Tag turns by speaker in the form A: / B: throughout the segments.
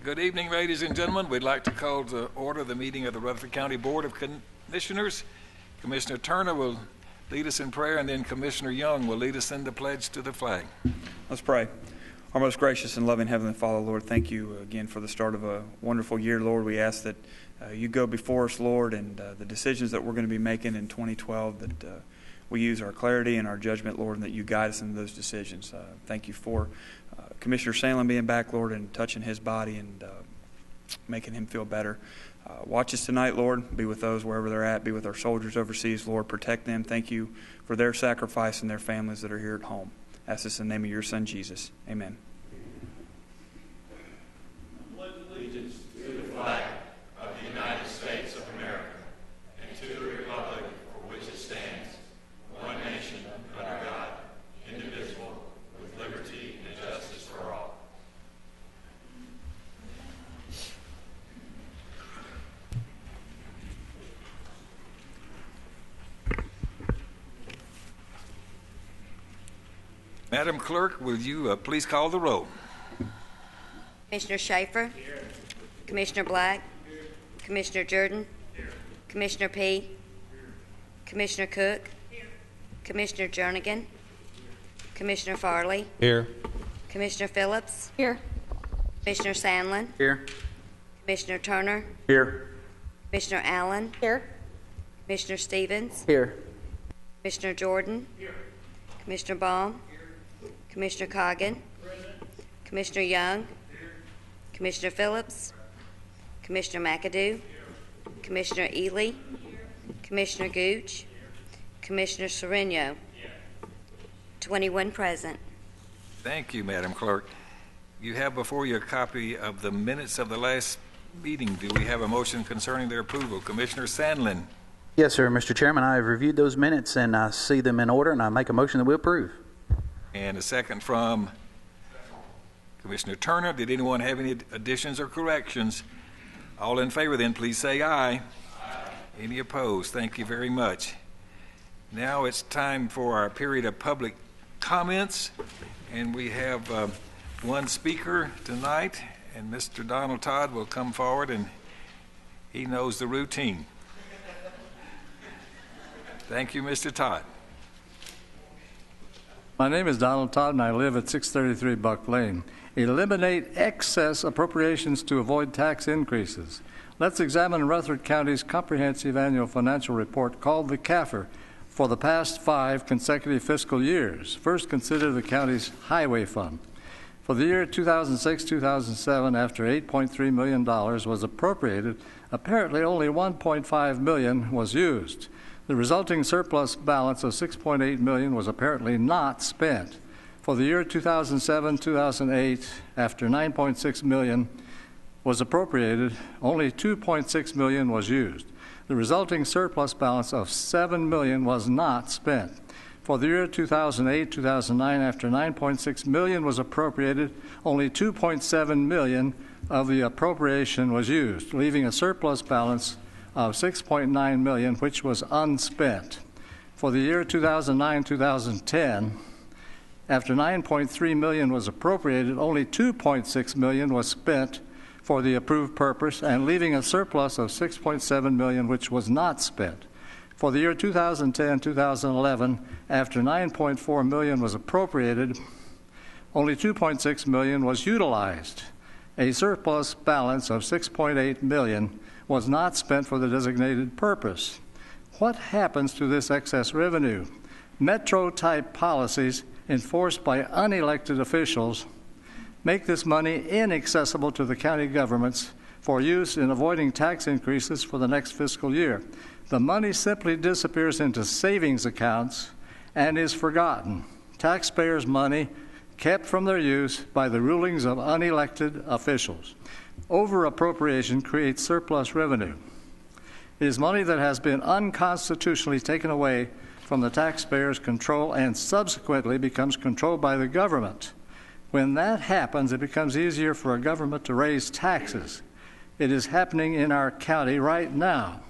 A: Good evening, ladies and gentlemen. We'd like to call to order the meeting of the Rutherford County Board of Commissioners. Commissioner Turner will lead us in prayer, and then Commissioner Young will lead us in the pledge to the flag.
B: Let's pray. Our most gracious and loving Heavenly Father, Lord, thank you again for the start of a wonderful year, Lord. We ask that you go before us, Lord, and the decisions that we're going to be making in 2012, that we use our clarity and our judgment, Lord, and that you guide us in those decisions. Thank you for Commissioner Sandlin being back, Lord, and touching his body and making him feel better. Watch us tonight, Lord. Be with those wherever they're at. Be with our soldiers overseas, Lord. Protect them. Thank you for their sacrifice and their families that are here at home. Ask this in the name of your Son, Jesus. Amen.
C: I pledge allegiance to the flag of the United States of America and to the republic for which it stands, one nation under God, indivisible, with liberty and justice for all.
A: Madam Clerk, will you please call the roll?
D: Commissioner Schaefer? Here. Commissioner Black? Here. Commissioner Jordan? Here. Commissioner P? Here. Commissioner Cook? Here. Commissioner Jernigan? Here. Commissioner Farley?
E: Here.
D: Commissioner Phillips?
F: Here.
D: Commissioner Sandlin?
B: Here.
D: Commissioner Turner?
B: Here.
D: Commissioner Allen?
F: Here.
D: Commissioner Stevens?
B: Here.
D: Commissioner Jordan?
C: Here.
D: Commissioner Baum? Here. Commissioner Coggin?
C: Present.
D: Commissioner Young?
C: Here.
D: Commissioner Phillips? Commissioner McAdoo?
C: Here.
D: Commissioner Ely?
C: Here.
D: Commissioner Gooch?
C: Here.
D: Commissioner Sereno? 21 present.
A: Thank you, Madam Clerk. You have before you a copy of the minutes of the last meeting. Do we have a motion concerning their approval? Commissioner Sandlin.
E: Yes, sir, Mr. Chairman. I have reviewed those minutes and I see them in order, and I make a motion that we approve.
A: And a second from Commissioner Turner. Did anyone have any additions or corrections? All in favor then, please say aye. Aye. Any opposed? Thank you very much. Now it's time for our period of public comments, and we have one speaker tonight, and Mr. Donald Todd will come forward, and he knows the routine. Thank you, Mr. Todd.
G: My name is Donald Todd, and I live at 633 Buck Lane. Eliminate excess appropriations to avoid tax increases. Let's examine Rutherford County's comprehensive annual financial report called the CAFR for the past 5 consecutive fiscal years. First, consider the county's highway fund. For the year 2006-2007, after $8.3 million was appropriated, apparently only $1.5 million was used. The resulting surplus balance of $6.8 million was apparently not spent. For the year 2007-2008, after $9.6 million was appropriated, only $2.6 million was used. The resulting surplus balance of $7 million was not spent. For the year 2008-2009, after $9.6 million was appropriated, only $2.7 million of the appropriation was used, leaving a surplus balance of $6.9 million, which was unspent. For the year 2009-2010, after $9.3 million was appropriated, only $2.6 million was spent for the approved purpose, and leaving a surplus of $6.7 million, which was not spent. For the year 2010-2011, after $9.4 million was appropriated, only $2.6 million was utilized. A surplus balance of $6.8 million was not spent for the designated purpose. What happens to this excess revenue? Metro-type policies enforced by unelected officials make this money inaccessible to the county governments for use in avoiding tax increases for the next fiscal year. The money simply disappears into savings accounts and is forgotten. Taxpayers' money kept from their use by the rulings of unelected officials. Over-appropriation creates surplus revenue. It is money that has been unconstitutionally taken away from the taxpayers' control and subsequently becomes controlled by the government. When that happens, it becomes easier for a government to raise taxes. It is happening in our county right now.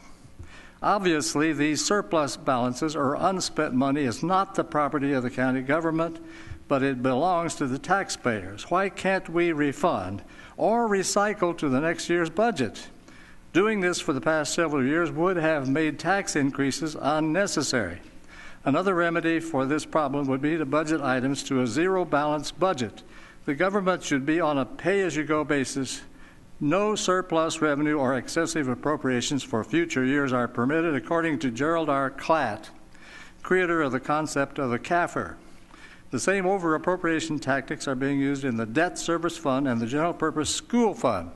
G: Obviously, these surplus balances or unspent money is not the property of the county government, but it belongs to the taxpayers. Why can't we refund or recycle to the next year's budget? Doing this for the past several years would have made tax increases unnecessary. Another remedy for this problem would be to budget items to a zero-balance budget. The government should be on a pay-as-you-go basis. No surplus revenue or excessive appropriations for future years are permitted, according to Gerald R. Klatt, creator of the concept of the CAFR. The same over-appropriation tactics are being used in the debt service fund and the general purpose school fund.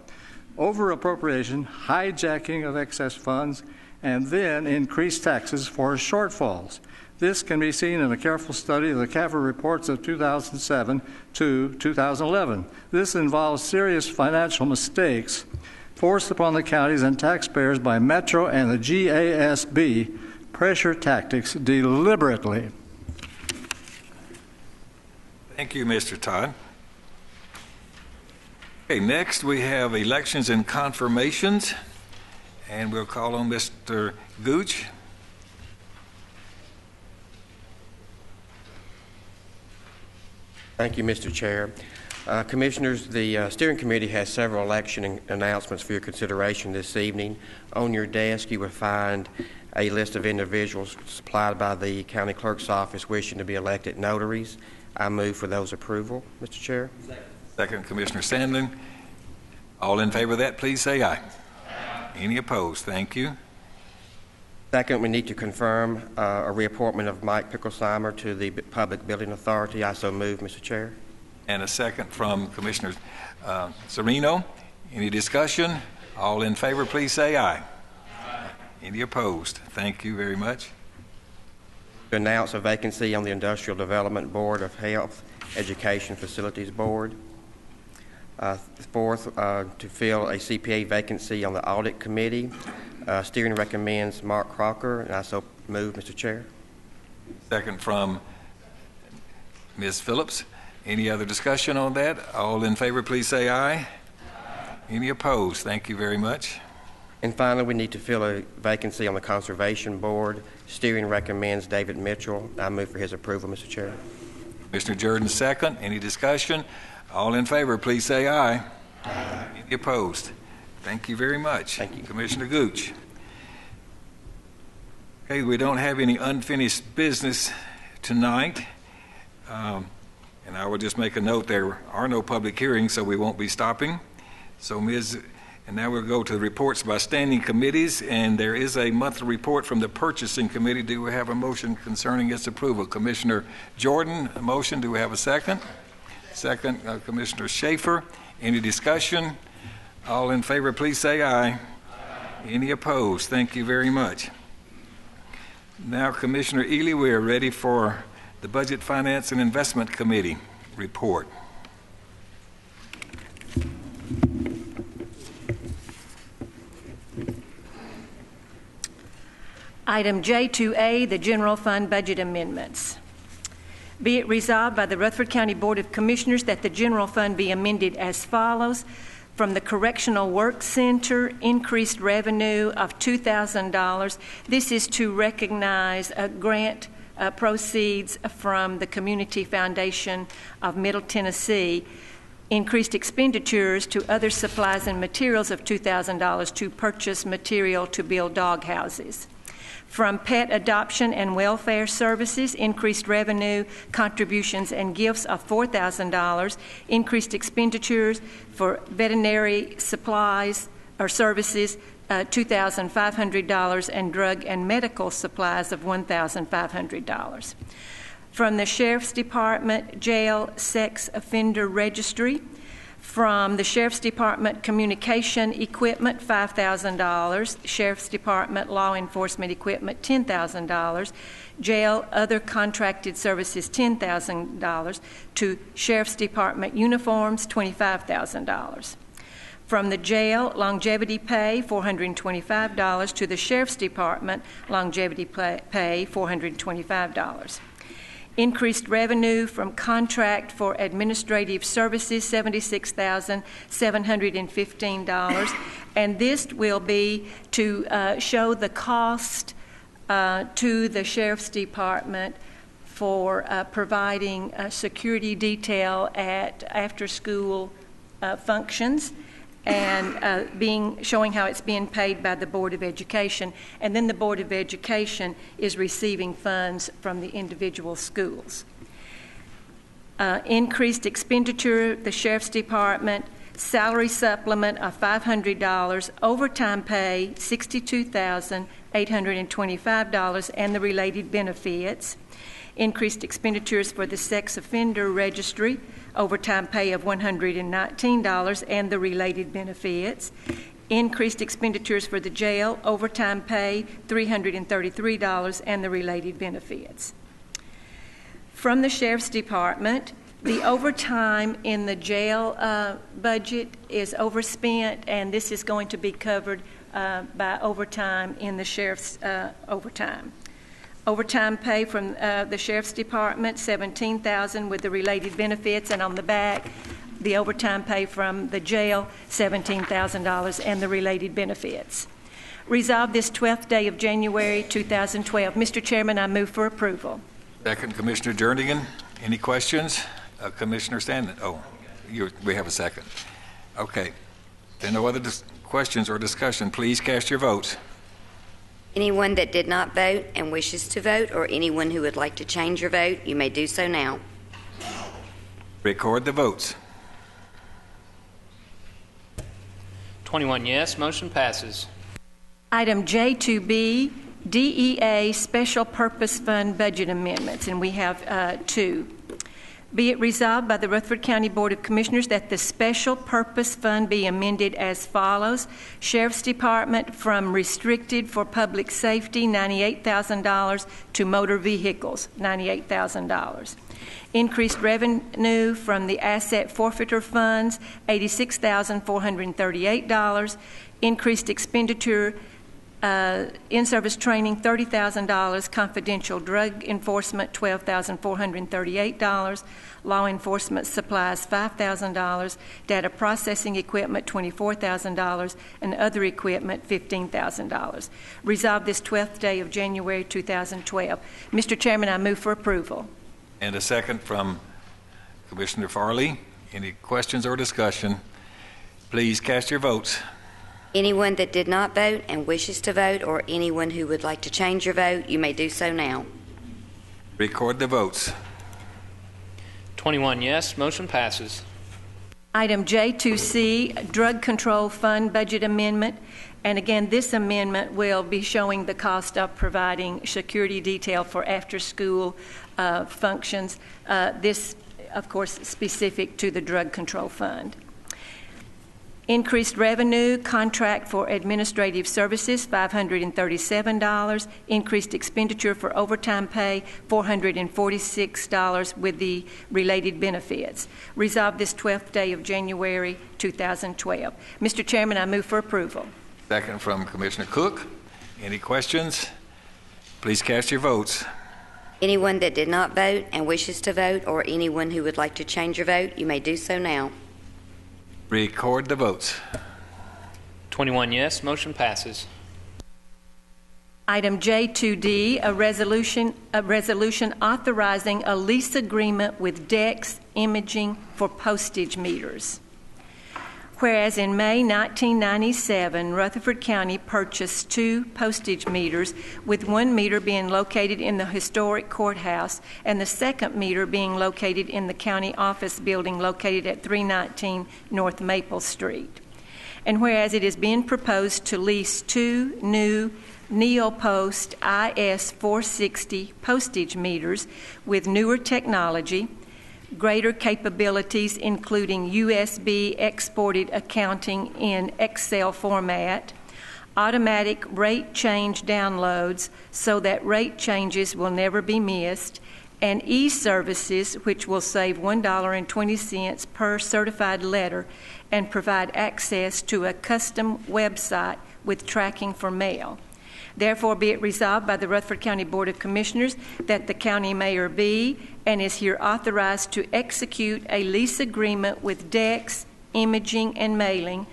G: Over-appropriation, hijacking of excess funds, and then increased taxes for shortfalls. This can be seen in a careful study of the CAFR reports of 2007 to 2011. This involves serious financial mistakes forced upon the counties and taxpayers by Metro and the GASB pressure tactics deliberately.
A: Thank you, Mr. Todd. Okay, next we have elections and confirmations, and we'll call on Mr. Gooch.
F: Thank you, Mr. Chair. Commissioners, the steering committee has several election announcements for your consideration this evening. On your desk, you will find a list of individuals supplied by the county clerk's office wishing to be elected notaries. I move for those approval, Mr. Chair.
A: Second, Commissioner Sandlin. All in favor of that, please say aye. Any opposed? Thank you.
F: Second, we need to confirm a reappointment of Mike Picklesheimer to the Public Building Authority. I so move, Mr. Chair.
A: And a second from Commissioner Sereno. Any discussion? All in favor, please say aye. Any opposed? Thank you very much.
F: To announce a vacancy on the Industrial Development Board of Health Education Facilities Board. Fourth, to fill a CPA vacancy on the Audit Committee. Steering recommends Mark Crocker, and I so move, Mr. Chair.
A: Second from Ms. Phillips. Any other discussion on that? All in favor, please say aye. Any opposed? Thank you very much.
F: And finally, we need to fill a vacancy on the Conservation Board. Steering recommends David Mitchell. I move for his approval, Mr. Chair.
A: Commissioner Jordan, second. Any discussion? All in favor, please say aye. Any opposed? Thank you very much.
F: Thank you.
A: Commissioner Gooch. Okay, we don't have any unfinished business tonight. And I will just make a note, there are no public hearings, so we won't be stopping. So and now we'll go to the reports by standing committees, and there is a monthly report from the Purchasing Committee. Do we have a motion concerning its approval? Commissioner Jordan, a motion. Do we have a second? Second, Commissioner Schaefer. Any discussion? All in favor, please say aye. Any opposed? Thank you very much. Now, Commissioner Ely, we are ready for the Budget, Finance, and Investment Committee report.
H: Item J2A, the General Fund Budget Amendments. Be it resolved by the Rutherford County Board of Commissioners that the General Fund be amended as follows. From the Correctional Work Center, increased revenue of $2,000. This is to recognize a grant proceeds from the Community Foundation of Middle Tennessee. Increased expenditures to other supplies and materials of $2,000 to purchase material to build dog houses. From Pet Adoption and Welfare Services, increased revenue, contributions, and gifts of $4,000. Increased expenditures for veterinary supplies or services, $2,500, and drug and medical supplies of $1,500. From the Sheriff's Department Jail Sex Offender Registry. From the Sheriff's Department Communication Equipment, $5,000. Sheriff's Department Law Enforcement Equipment, $10,000. Jail Other Contracted Services, $10,000. To Sheriff's Department Uniforms, $25,000. From the jail, longevity pay, $425. To the Sheriff's Department, longevity pay, $425. Increased revenue from contract for administrative services, $76,715. And this will be to show the cost to the Sheriff's Department for providing security detail at after-school functions, and showing how it's being paid by the Board of Education. And then the Board of Education is receiving funds from the individual schools. Increased expenditure, the Sheriff's Department, salary supplement of $500, overtime pay $62,825, and the related benefits. Increased expenditures for the sex offender registry, overtime pay of $119 and the related benefits. Increased expenditures for the jail, overtime pay $333 and the related benefits. From the Sheriff's Department, the overtime in the jail budget is overspent, and this is going to be covered by overtime in the Sheriff's overtime. Overtime pay from the Sheriff's Department, $17,000 with the related benefits, and on the back, the overtime pay from the jail, $17,000 and the related benefits. Resolved this 12th day of January 2012. Mr. Chairman, I move for approval.
A: Second, Commissioner Jernigan. Any questions? Commissioner Stanton? We have a second. Okay. There are no other questions or discussion. Please cast your votes.
D: Anyone that did not vote and wishes to vote, or anyone who would like to change your vote, you may do so now.
A: Record the votes.
I: 21 yes, motion passes.
H: Item J2B, DEA Special Purpose Fund Budget Amendments, and we have two. Be it resolved by the Rutherford County Board of Commissioners that the Special Purpose Fund be amended as follows. Sheriff's Department, from restricted for public safety, $98,000, to motor vehicles, $98,000. Increased revenue from the asset forfeiture funds, $86,438. Increased expenditure in-service training, $30,000. Confidential drug enforcement, $12,438. Law enforcement supplies, $5,000. Data processing equipment, $24,000. And other equipment, $15,000. Resolved this 12th day of January 2012. Mr. Chairman, I move for approval.
A: And a second from Commissioner Farley. Any questions or discussion? Please cast your votes.
D: Anyone that did not vote and wishes to vote, or anyone who would like to change your vote, you may do so now.
A: Record the votes.
I: 21 yes, motion passes.
H: Item J2C, Drug Control Fund Budget Amendment. And again, this amendment will be showing the cost of providing security detail for after-school functions. This, of course, specific to the Drug Control Fund. Increased revenue, contract for administrative services, $537. Increased expenditure for overtime pay, $446 with the related benefits. Resolved this 12th day of January 2012. Mr. Chairman, I move for approval.
A: Second from Commissioner Cook. Any questions? Please cast your votes.
D: Anyone that did not vote and wishes to vote, or anyone who would like to change your vote, you may do so now.
A: Record the votes.
I: 21 yes, motion passes.
H: Item J2D, a resolution authorizing a lease agreement with Dex Imaging for postage meters. Whereas in May 1997, Rutherford County purchased 2 postage meters, with one meter being located in the historic courthouse and the second meter being located in the county office building located at 319 North Maple Street. And whereas it is being proposed to lease 2 new NeoPost IS-460 postage meters with newer technology, greater capabilities including USB exported accounting in Excel format, automatic rate change downloads so that rate changes will never be missed, and e-services which will save $1.20 per certified letter and provide access to a custom website with tracking for mail. Therefore, be it resolved by the Rutherford County Board of Commissioners that the county mayor be and is here authorized to execute a lease agreement with Dex Imaging and Mailing,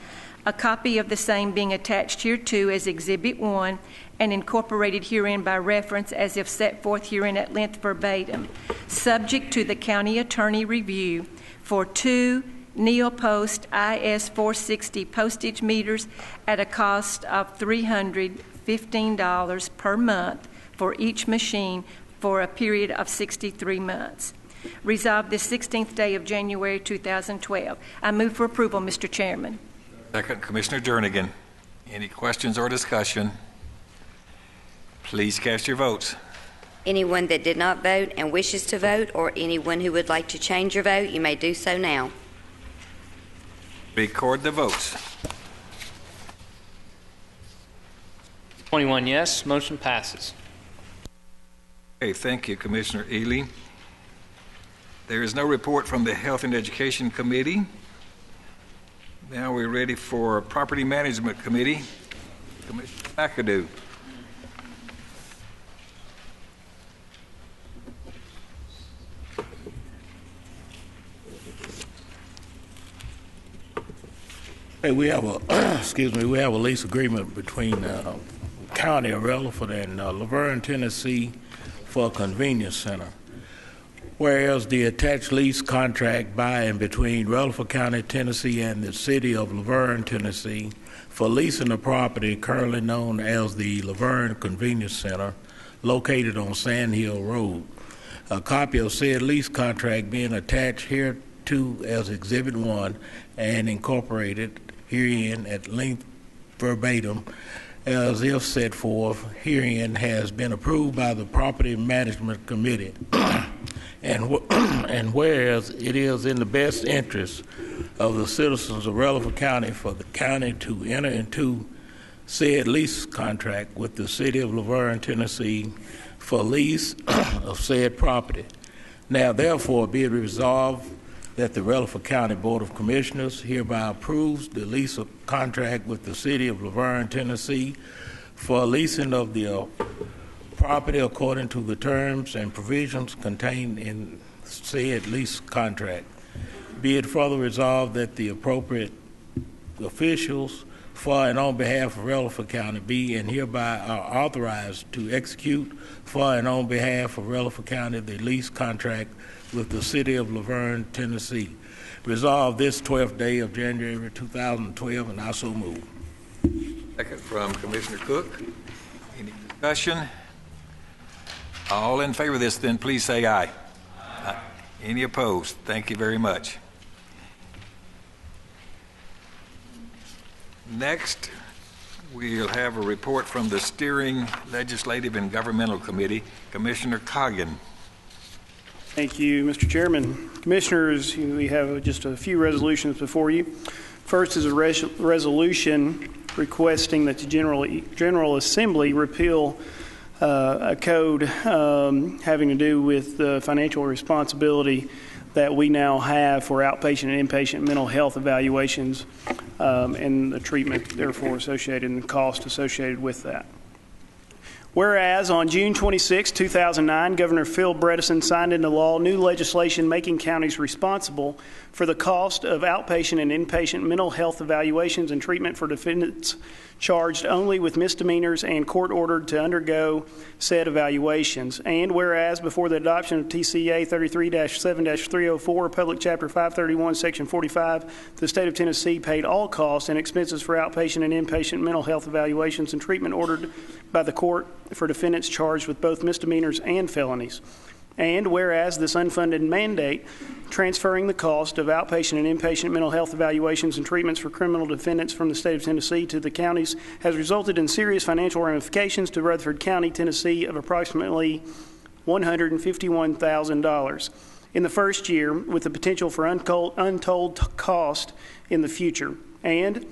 H: a copy of the same being attached hereto as Exhibit 1 and incorporated herein by reference as if set forth herein at length verbatim, subject to the county attorney review for 2 Neopost IS-460 postage meters at a cost of $315 per month for each machine for a period of 63 months. Resolved this 16th day of January 2012. I move for approval, Mr. Chairman.
A: Second, Commissioner Jernigan. Any questions or discussion? Please cast your votes.
D: Anyone that did not vote and wishes to vote, or anyone who would like to change your vote, you may do so now.
A: Record the votes.
I: 21 yes, motion passes.
A: Okay, thank you, Commissioner Ely. There is no report from the Health and Education Committee. Now we're ready for Property Management Committee. Commissioner McAdoo.
J: Hey, we have a we have a lease agreement between County of Rutherford and Laverne, Tennessee, for a convenience center. Whereas the attached lease contract by and between Rutherford County, Tennessee, and the City of Laverne, Tennessee, for leasing the property currently known as the Laverne Convenience Center, located on Sand Hill Road. A copy of said lease contract being attached hereto as Exhibit 1 and incorporated herein at length verbatim as if set forth herein has been approved by the Property Management Committee. And whereas it is in the best interest of the citizens of Rutherford County for the county to enter into said lease contract with the City of Laverne, Tennessee, for lease of said property. Now, therefore, be it resolved that the Rutherford County Board of Commissioners hereby approves the lease of contract with the City of Laverne, Tennessee, for leasing of the property according to the terms and provisions contained in said lease contract. Be it further resolved that the appropriate officials for and on behalf of Rutherford County be and hereby are authorized to execute for and on behalf of Rutherford County the lease contract with the City of Laverne, Tennessee. Resolved this 12th day of January 2012, and I so move.
A: Second from Commissioner Cook. Any discussion? All in favor of this, then please say aye. Aye. Any opposed? Thank you very much. Next, we'll have a report from the Steering Legislative and Governmental Committee. Commissioner Coggin.
K: Thank you, Mr. Chairman. Commissioners, we have just a few resolutions before you. First is a resolution requesting that the General Assembly repeal a code having to do with the financial responsibility that we now have for outpatient and inpatient mental health evaluations and the treatment, therefore, associated and the cost associated with that. Whereas on June 26, 2009, Governor Phil Bredesen signed into law new legislation making counties responsible for the cost of outpatient and inpatient mental health evaluations and treatment for defendants charged only with misdemeanors and court-ordered to undergo said evaluations. And whereas before the adoption of TCA 33-7-304, Public Chapter 531, Section 45, the state of Tennessee paid all costs and expenses for outpatient and inpatient mental health evaluations and treatment ordered by the court for defendants charged with both misdemeanors and felonies. And whereas this unfunded mandate transferring the cost of outpatient and inpatient mental health evaluations and treatments for criminal defendants from the state of Tennessee to the counties has resulted in serious financial ramifications to Rutherford County, Tennessee of approximately $151,000 in the first year, with the potential for untold cost in the future. And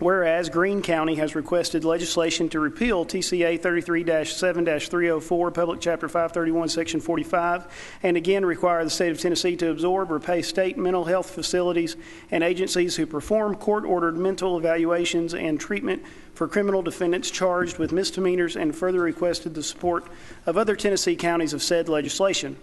K: Whereas Greene County has requested legislation to repeal TCA 33-7-304, Public Chapter 531, Section 45, and again require the state of Tennessee to absorb or pay state mental health facilities and agencies who perform court-ordered mental evaluations and treatment for criminal defendants charged with misdemeanors, and further requested the support of other Tennessee counties of said legislation.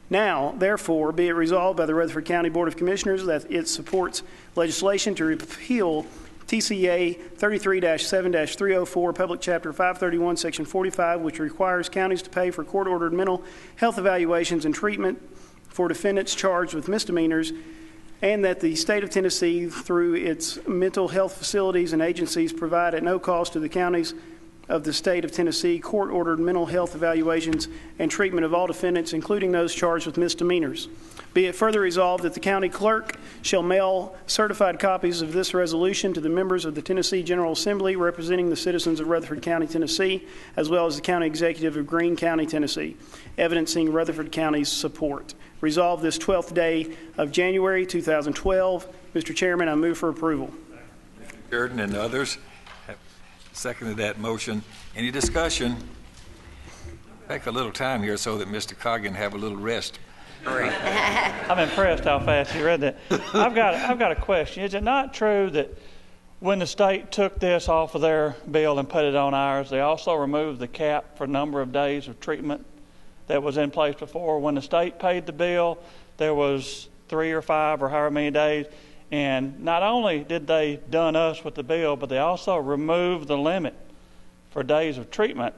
K: Now, therefore, be it resolved by the Rutherford County Board of Commissioners that it supports legislation to repeal TCA 33-7-304, Public Chapter 531, Section 45, which requires counties to pay for court-ordered mental health evaluations and treatment for defendants charged with misdemeanors, and that the state of Tennessee, through its mental health facilities and agencies, provide at no cost to the counties of the state of Tennessee court-ordered mental health evaluations and treatment of all defendants, including those charged with misdemeanors. Be it further resolved that the county clerk shall mail certified copies of this resolution to the members of the Tennessee General Assembly representing the citizens of Rutherford County, Tennessee, as well as the county executive of Greene County, Tennessee, evidencing Rutherford County's support. Resolved this 12th day of January 2012. Mr. Chairman, I move for approval.
A: Jordan and others have seconded that motion. Any discussion? Take a little time here so that Mr. Coggin have a little rest.
L: I'm impressed how fast you read that. I've got a question. Is it not true that when the state took this off of their bill and put it on ours, they also removed the cap for number of days of treatment that was in place before? When the state paid the bill, there was 3 or 5 or however many days, and not only did they done us with the bill, but they also removed the limit for days of treatment.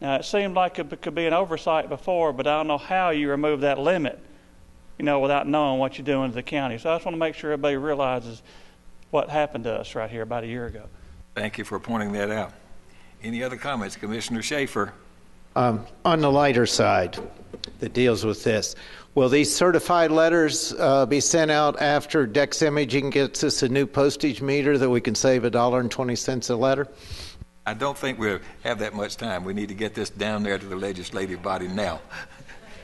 L: Now, it seemed like it could be an oversight before, but I don't know how you remove that limit, without knowing what you're doing to the county. So I just want to make sure everybody realizes what happened to us right here about a year ago.
A: Thank you for pointing that out. Any other comments? Commissioner Schaefer.
M: On the lighter side that deals with this, will these certified letters be sent out after Dex Imaging gets us a new postage meter that we can save $1.20 a letter?
A: I don't think we'll have that much time. We need to get this down there to the legislative body now.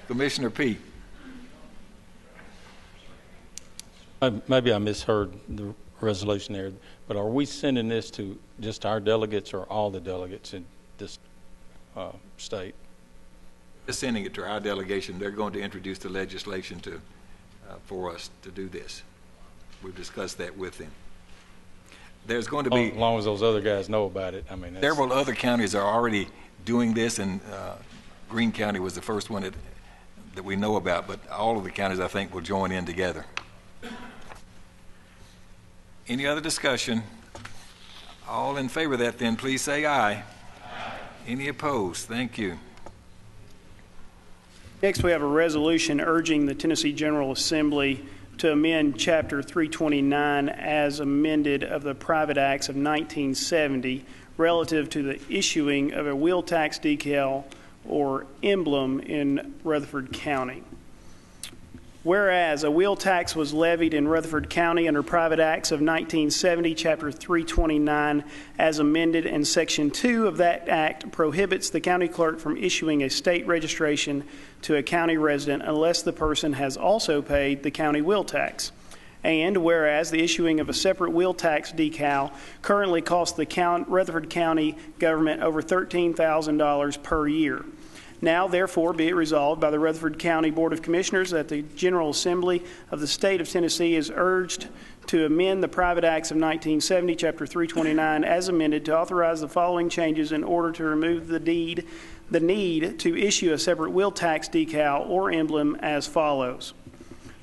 A: Commissioner P.
N: Maybe I misheard the resolution there, but are we sending this to just our delegates or all the delegates in this state?
A: Just sending it to our delegation. They're going to introduce the legislation for us to do this. We've discussed that with them. There's going to be,
N: as long as those other guys know about it.
A: Several other counties are already doing this, and Greene County was the first one that we know about, but all of the counties, I think, will join in together. Any other discussion? All in favor of that, then, please say aye. Aye. Any opposed? Thank you.
K: Next, we have a resolution urging the Tennessee General Assembly to amend Chapter 329 as amended of the Private Acts of 1970 relative to the issuing of a wheel tax decal or emblem in Rutherford County. Whereas a wheel tax was levied in Rutherford County under Private Acts of 1970, Chapter 329, as amended, and Section 2 of that act prohibits the county clerk from issuing a state registration to a county resident unless the person has also paid the county wheel tax. And whereas the issuing of a separate wheel tax decal currently costs the Rutherford County government over $13,000 per year. Now, therefore, be it resolved by the Rutherford County Board of Commissioners that the General Assembly of the State of Tennessee is urged to amend the Private Acts of 1970, Chapter 329, as amended to authorize the following changes in order to remove the need to issue a separate wheel tax decal or emblem as follows.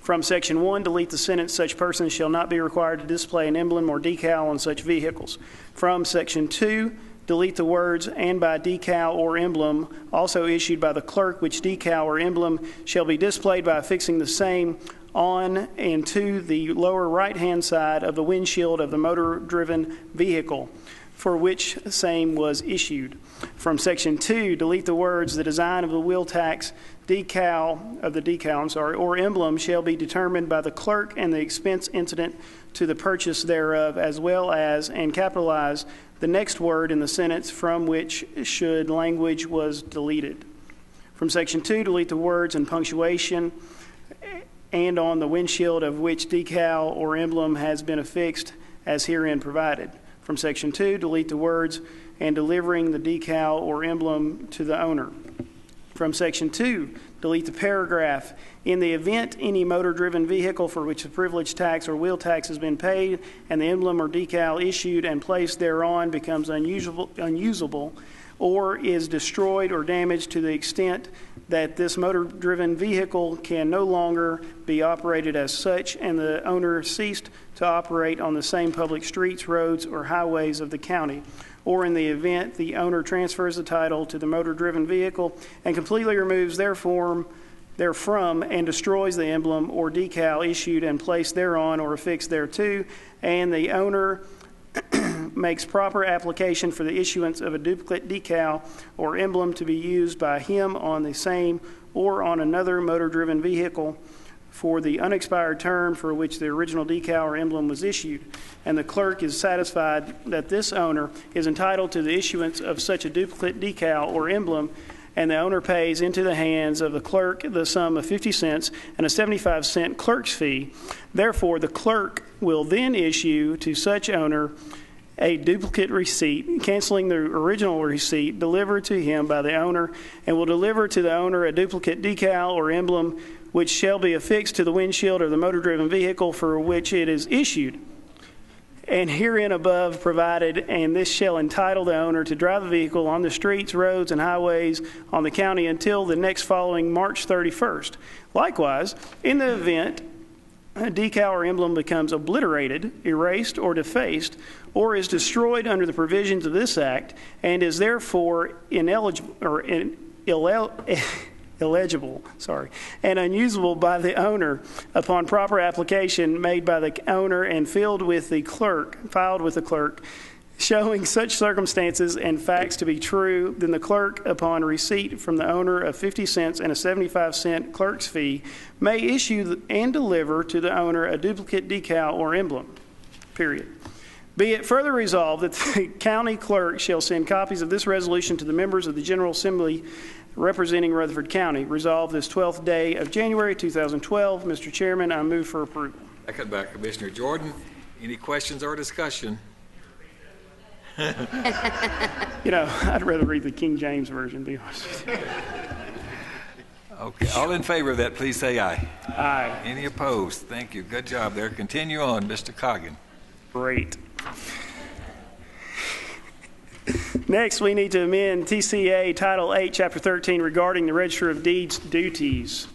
K: From Section 1, delete the sentence, "Such persons shall not be required to display an emblem or decal on such vehicles." From Section 2, delete the words, "and by decal or emblem also issued by the clerk, which decal or emblem shall be displayed by affixing the same on and to the lower right-hand side of the windshield of the motor-driven vehicle for which same was issued." From Section 2, delete the words, "The design of the wheel tax or emblem shall be determined by the clerk and the expense incident to the purchase thereof, as well as," and capitalize the next word in the sentence from which should language was deleted. From Section 2, delete the words and punctuation "and on the windshield of which decal or emblem has been affixed," as herein provided. From Section 2, delete the words, "and delivering the decal or emblem to the owner." From Section 2, delete the paragraph, "In the event any motor-driven vehicle for which the privilege tax or wheel tax has been paid and the emblem or decal issued and placed thereon becomes unusable or is destroyed or damaged to the extent that this motor-driven vehicle can no longer be operated as such and the owner ceased to operate on the same public streets, roads, or highways of the county, or in the event the owner transfers the title to the motor-driven vehicle and completely removes therefrom and destroys the emblem or decal issued and placed thereon or affixed thereto, and the owner makes proper application for the issuance of a duplicate decal or emblem to be used by him on the same or on another motor-driven vehicle for the unexpired term for which the original decal or emblem was issued, and the clerk is satisfied that this owner is entitled to the issuance of such a duplicate decal or emblem, and the owner pays into the hands of the clerk the sum of 50 cents and a 75-cent clerk's fee. Therefore, the clerk will then issue to such owner a duplicate receipt, canceling the original receipt delivered to him by the owner, and will deliver to the owner a duplicate decal or emblem which shall be affixed to the windshield of the motor-driven vehicle for which it is issued, and herein above provided, and this shall entitle the owner to drive the vehicle on the streets, roads, and highways on the county until the next following March 31st. Likewise, in the event a decal or emblem becomes obliterated, erased, or defaced, or is destroyed under the provisions of this Act, and is therefore illegible, and unusable by the owner upon proper application made by the owner and filed with the clerk, showing such circumstances and facts to be true, then the clerk, upon receipt from the owner of 50 cents and a 75-cent clerk's fee, may issue and deliver to the owner a duplicate decal or emblem, period. Be it further resolved that the county clerk shall send copies of this resolution to the members of the General Assembly representing Rutherford County. Resolved this 12th day of January 2012. Mr. Chairman, I move for approval.
A: Second by Commissioner Jordan. Any questions or discussion?
K: I'd rather read the King James Version, to be honest with you.
A: Okay, all in favor of that, please say aye.
K: Aye.
A: Any opposed? Thank you. Good job there. Continue on, Mr. Coggin.
K: Great. Next, we need to amend TCA Title 8, Chapter 13 regarding the Register of Deeds duties.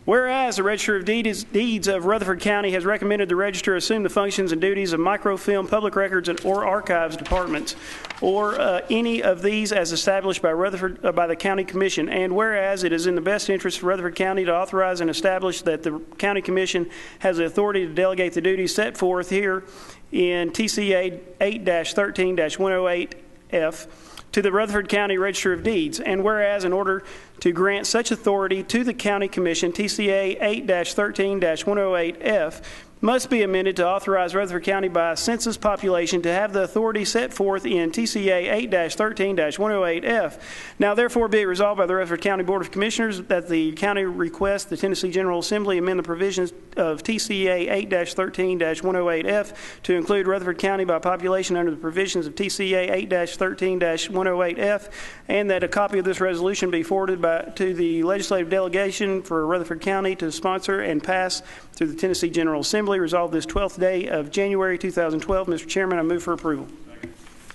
K: Whereas the Register of Deeds of Rutherford County has recommended the Register assume the functions and duties of microfilm, public records, or archives departments, or any of these as established by the County Commission, and whereas it is in the best interest of Rutherford County to authorize and establish that the County Commission has the authority to delegate the duties set forth here in TCA 8-13-108F to the Rutherford County Register of Deeds, and whereas in order to grant such authority to the County Commission, TCA 8-13-108F must be amended to authorize Rutherford County by census population to have the authority set forth in TCA 8-13-108F. Now, therefore, be it resolved by the Rutherford County Board of Commissioners that the county requests the Tennessee General Assembly amend the provisions of TCA 8-13-108F to include Rutherford County by population under the provisions of TCA 8-13-108F, and that a copy of this resolution be forwarded to the legislative delegation for Rutherford County to sponsor and pass through the Tennessee General Assembly. Resolved this 12th day of January 2012. Mr. Chairman, I move for approval.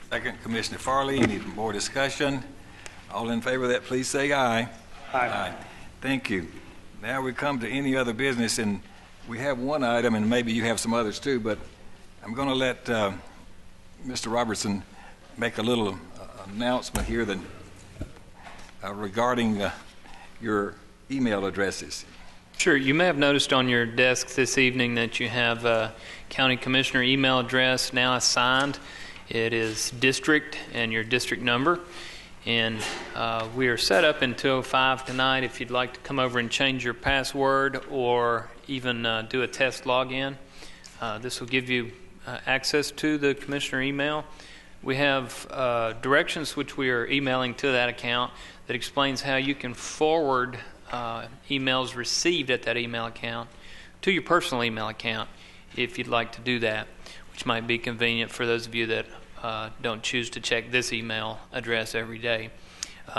A: Second, Commissioner Farley. Any more discussion? All in favor of that, please say aye.
K: Aye.
A: Thank you. Now we come to any other business, and we have one item, and maybe you have some others too, but I'm going to let Mr. Robertson make a little announcement here regarding your email addresses.
I: Sure. You may have noticed on your desk this evening that you have a county commissioner email address now assigned. It is district and your district number. And we are set up until 5 tonight if you'd like to come over and change your password or even do a test login. This will give you access to the commissioner email. We have directions which we are emailing to that account that explains how you can forward emails received at that email account to your personal email account if you'd like to do that. which might be convenient for those of you that don't choose to check this email address every day.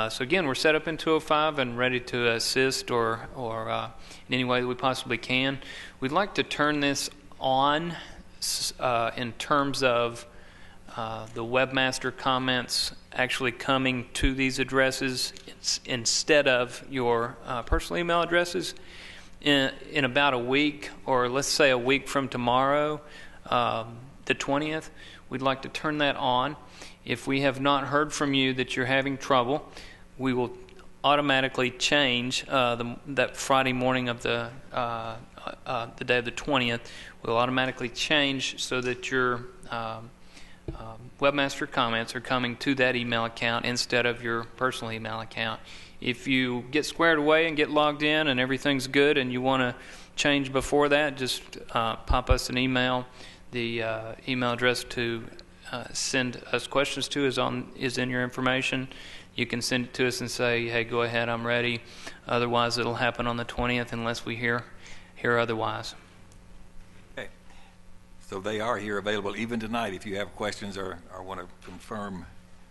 I: So again, we're set up in 205 and ready to assist or in any way that we possibly can. We'd like to turn this on in terms of the webmaster comments actually coming to these addresses instead of your personal email addresses in about a week, or let's say a week from tomorrow, the 20th. We'd like to turn that on. If we have not heard from you that you're having trouble, we will automatically change that Friday morning of the day of the 20th. We'll automatically change so that your webmaster comments are coming to that email account instead of your personal email account. If you get squared away and get logged in and everything's good and you want to change before that, just pop us an email. The email address to send us questions to is in your information. You can send it to us and say, hey, go ahead, I'm ready. Otherwise, it'll happen on the 20th unless we hear otherwise.
A: Okay. So they are here available even tonight if you have questions or want to confirm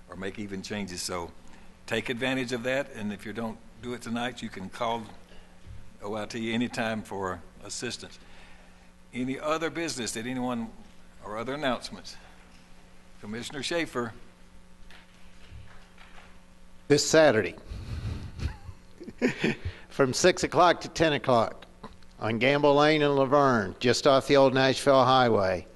A: or make even changes. So take advantage of that, and if you don't do it tonight, you can call OIT anytime for assistance. Any other business that anyone or other announcements? Commissioner Schaefer.
M: This Saturday from 6 o'clock to 10 o'clock on Gamble Lane in Laverne, just off the old Nashville Highway.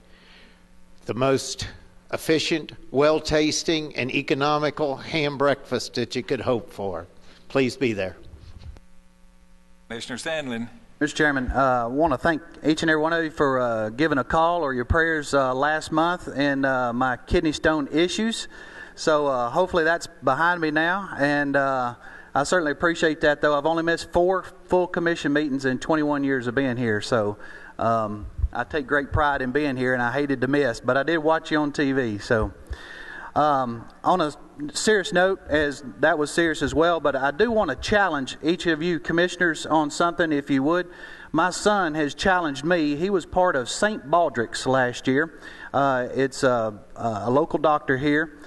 M: The most efficient, well-tasting, and economical ham breakfast that you could hope for. Please be there.
A: Commissioner Sandlin.
E: Mr. Chairman, I want to thank each and every one of you for giving a call or your prayers last month in my kidney stone issues. So hopefully that's behind me now, and I certainly appreciate that, though. I've only missed 4 full commission meetings in 21 years of being here, so I take great pride in being here, and I hated to miss, but I did watch you on TV. So on a serious note, as that was serious as well, but I do want to challenge each of you commissioners on something, if you would. My son has challenged me. He was part of St. Baldrick's last year. It's a local doctor here,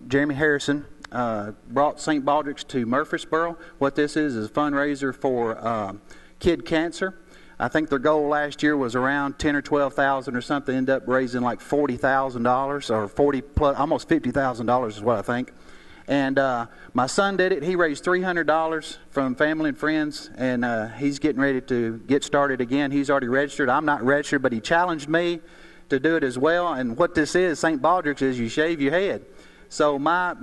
E: Jeremy Harrison, brought St. Baldrick's to Murfreesboro. What this is a fundraiser for kid cancer. I think their goal last year was around $10,000 or $12,000 or something. Ended up raising like $40,000 or 40 plus, almost $50,000 is what I think. And my son did it. He raised $300 from family and friends, and he's getting ready to get started again. He's already registered. I'm not registered, but he challenged me to do it as well. And what this is, St. Baldrick's, is you shave your head. So my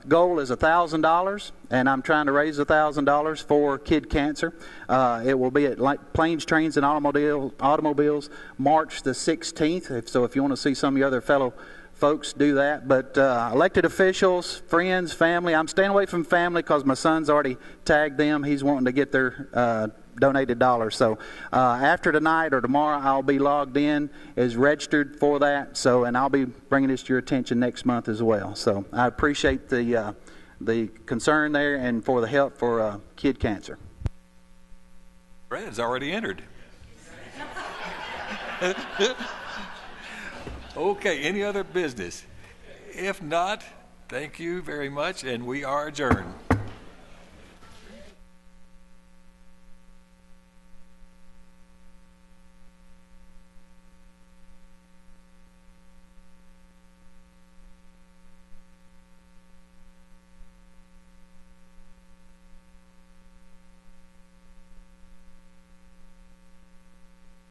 E: goal is $1,000, and I'm trying to raise $1,000 for kid cancer. It will be at Planes, Trains, and Automobiles March the 16th. So if you want to see some of your other fellow folks, do that. But elected officials, friends, family, I'm staying away from family because my son's already tagged them. He's wanting to get their donated dollars. So after tonight or tomorrow, I'll be logged in as registered for that. So, and I'll be bringing this to your attention next month as well. So I appreciate the concern there and for the help for kid cancer.
A: Brad's already entered. Okay, any other business? If not, thank you very much, and we are adjourned.